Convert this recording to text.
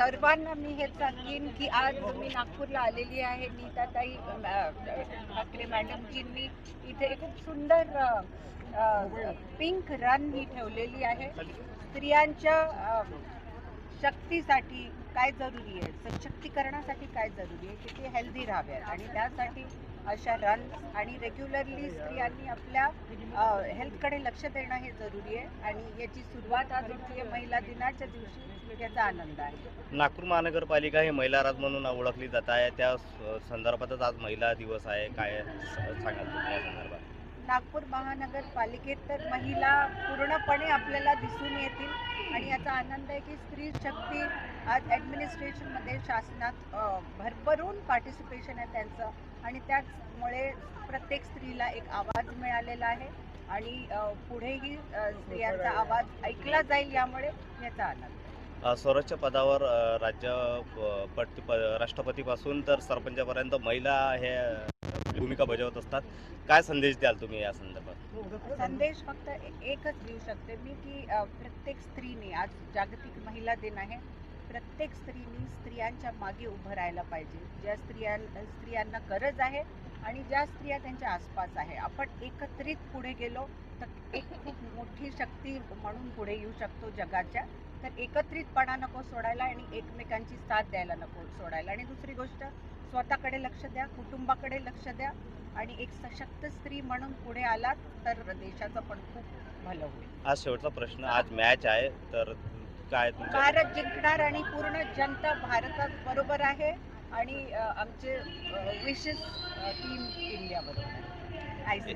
सर्वांना मी हे सांगेन की आज मी नागपूरला आलेली आहे. नीताताई ठाकरे मॅडमजींनी इथे खूप सुंदर पिंक रन ही ठेवलेली आहे. स्त्रियांच्या शक्तीसाठी काय जरुरी आहे, सशक्तीकरणासाठी काय जरुरी आहे की ते हेल्दी राहाव्यात आणि त्यासाठी अशा रन आणि रेग्युलरली स्त्रियांनी आपल्या हेल्थकडे लक्ष देणं हे जरुरी आहे आणि याची सुरुवात आज होती महिला दिनाच्या दिवशी. याचा आनंद आहे. नागपूर महानगरपालिका ही महिला राज म्हणून ओळखली जात आहे, त्या संदर्भातच आज महिला दिवस आहे. काय सांगाल तुम्ही या संदर्भात? नागपूर महानगरपालिकेत तर महिला पूर्णपणे आपल्याला दिसून येतील आणि याचा आनंद आहे की स्त्री शक्ती आज ॲडमिनिस्ट्रेशनमध्ये शासनात भरभरून पार्टिसिपेशन आहे त्यांचं आणि त्याचमुळे प्रत्येक स्त्रीला एक आवाज मिळालेला आहे आणि पुढेही स्त्रियांचा आवाज ऐकला जाईल, यामुळे याचा आनंद. स्वराज्य पदावर राष्ट्रपतीपासून तर सरपंचापर्यंत महिला हे भूमिका बजावत असतात. काय संदेश द्याल तुम्ही या संदर्भात? संदेश फक्त एकच देऊ शकते मी की प्रत्येक स्त्रीने, आज जागतिक महिला दिन आहे, प्रत्येक स्त्रीने स्त्रियांच्या मागे उभं राहायला पाहिजे. ज्या स्त्रियांना गरज आहे आणि ज्या स्त्रिया त्यांच्या आसपास आहे, आपण एकत्रित पुढे गेलो तर एक खूप मोठी शक्ती म्हणून पुढे येऊ शकतो जगाच्या. तर एकत्रितपणा नको सोडायला आणि एकमेकांची साथ द्यायला नको सोडायला. आणि दुसरी गोष्ट, स्वतःकडे लक्ष द्या, कुटुंबाकडे लक्ष द्या आणि एक सशक्त स्त्री म्हणून पुढे आलात तर देशाचं पण खूप भलं होईल. आज शेवटचा प्रश्न, आज मॅच आहे तर काय भारत जिंकणार आणि पूर्ण जनता भारतात बरोबर आहे आणि आमचे विशेष टीम इंडिया बरोबर आहे.